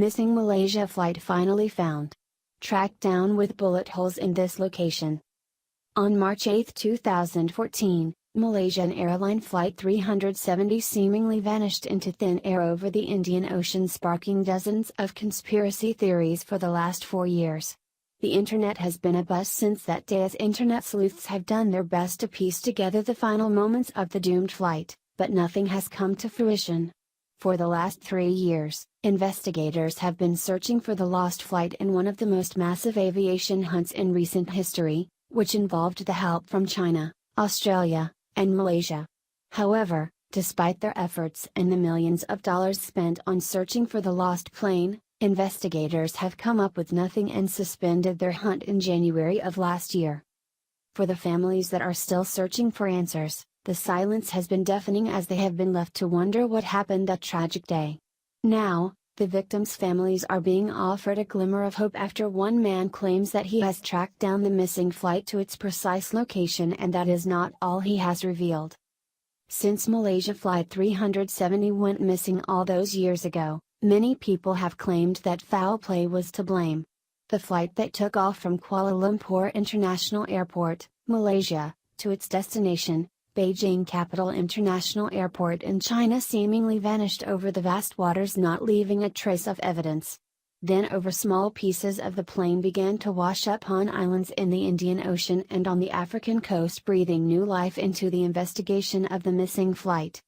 Missing Malaysia flight finally found. Tracked down with bullet holes in this location. On March 8, 2014, Malaysian Airline Flight 370 seemingly vanished into thin air over the Indian Ocean, sparking dozens of conspiracy theories for the last 4 years. The internet has been abuzz since that day, as internet sleuths have done their best to piece together the final moments of the doomed flight, but nothing has come to fruition. For the last 3 years, investigators have been searching for the lost flight in one of the most massive aviation hunts in recent history, which involved the help from China, Australia, and Malaysia. However, despite their efforts and the millions of dollars spent on searching for the lost plane, investigators have come up with nothing and suspended their hunt in January of last year. For the families that are still searching for answers, the silence has been deafening, as they have been left to wonder what happened that tragic day. Now, the victims' families are being offered a glimmer of hope after one man claims that he has tracked down the missing flight to its precise location, and that is not all he has revealed. Since Malaysia Flight 370 went missing all those years ago, many people have claimed that foul play was to blame. The flight that took off from Kuala Lumpur International Airport, Malaysia, to its destination, Beijing Capital International Airport in China, seemingly vanished over the vast waters, not leaving a trace of evidence. Then small pieces of the plane began to wash up on islands in the Indian Ocean and on the African coast, breathing new life into the investigation of the missing flight.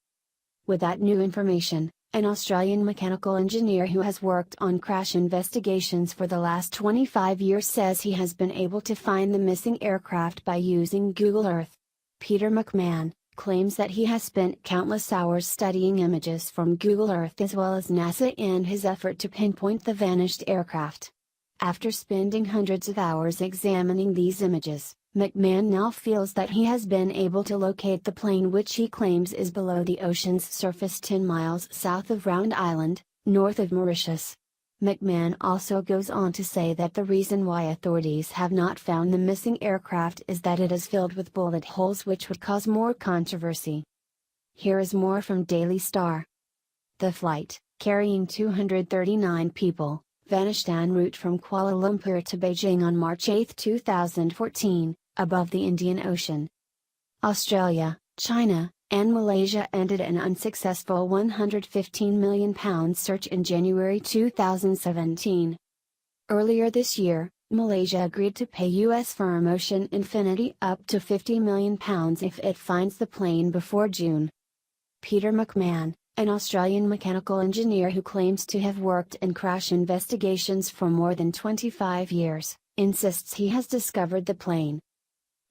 With that new information, an Australian mechanical engineer who has worked on crash investigations for the last 25 years says he has been able to find the missing aircraft by using Google Earth. Peter McMahon claims that he has spent countless hours studying images from Google Earth as well as NASA in his effort to pinpoint the vanished aircraft. After spending hundreds of hours examining these images, McMahon now feels that he has been able to locate the plane, which he claims is below the ocean's surface 10 miles south of Round Island, north of Mauritius. McMahon also goes on to say that the reason why authorities have not found the missing aircraft is that it is filled with bullet holes, which would cause more controversy. Here is more from Daily Star. The flight, carrying 239 people, vanished en route from Kuala Lumpur to Beijing on March 8, 2014, above the Indian Ocean. Australia, China, and Malaysia ended an unsuccessful £115 million search in January 2017. Earlier this year, Malaysia agreed to pay US firm Ocean Infinity up to £50 million if it finds the plane before June. Peter McMahon, an Australian mechanical engineer who claims to have worked in crash investigations for more than 25 years, insists he has discovered the plane.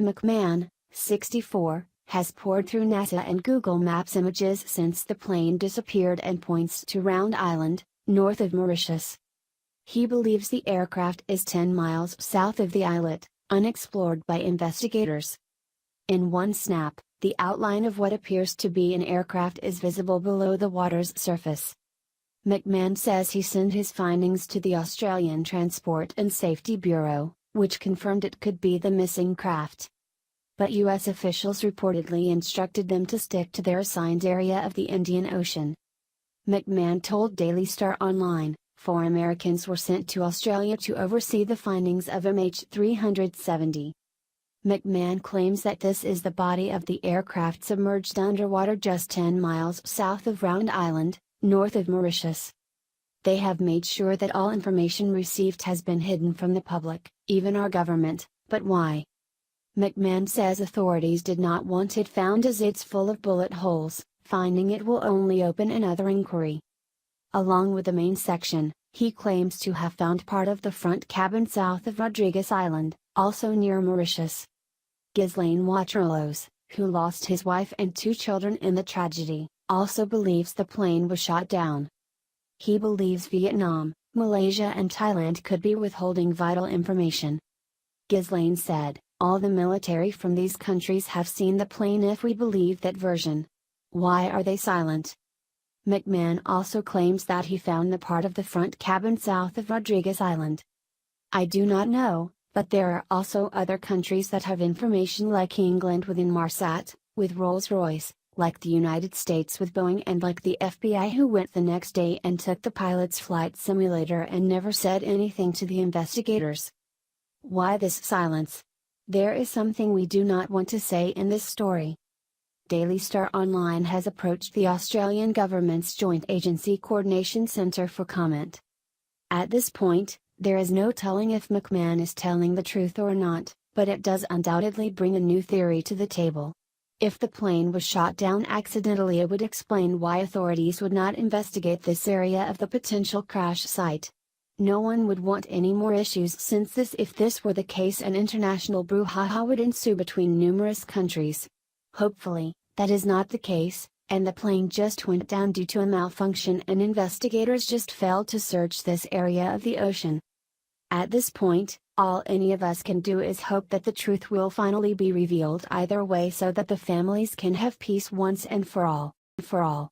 McMahon, 64, has poured through NASA and Google Maps images since the plane disappeared and points to Round Island, north of Mauritius. He believes the aircraft is 10 miles south of the islet, unexplored by investigators. In one snap, the outline of what appears to be an aircraft is visible below the water's surface. McMahon says he sent his findings to the Australian Transport and Safety Bureau, which confirmed it could be the missing craft. But US officials reportedly instructed them to stick to their assigned area of the Indian Ocean. McMahon told Daily Star Online, 4 Americans were sent to Australia to oversee the findings of MH370. McMahon claims that this is the body of the aircraft submerged underwater just 10 miles south of Round Island, north of Mauritius. They have made sure that all information received has been hidden from the public, even our government, but why? McMahon says authorities did not want it found as it's full of bullet holes, finding it will only open another inquiry. Along with the main section, he claims to have found part of the front cabin south of Rodrigues Island, also near Mauritius. Ghislaine Waterlos, who lost his wife and 2 children in the tragedy, also believes the plane was shot down. He believes Vietnam, Malaysia and Thailand could be withholding vital information. Ghislaine said, "All the military from these countries have seen the plane if we believe that version. Why are they silent?" McMahon also claims that he found the part of the front cabin south of Rodrigues Island. "I do not know, but there are also other countries that have information, like England with Inmarsat, with Rolls-Royce, like the United States with Boeing and like the FBI who went the next day and took the pilot's flight simulator and never said anything to the investigators. Why this silence? There is something we do not want to say in this story. Daily Star Online has approached the Australian government's Joint Agency Coordination Centre for comment. At this point, there is no telling if McMahon is telling the truth or not, but it does undoubtedly bring a new theory to the table. If the plane was shot down accidentally, it would explain why authorities would not investigate this area of the potential crash site. No one would want any more issues, since if this were the case, an international brouhaha would ensue between numerous countries. Hopefully, that is not the case, and the plane just went down due to a malfunction and investigators just failed to search this area of the ocean. At this point, all any of us can do is hope that the truth will finally be revealed either way, so that the families can have peace once and for all.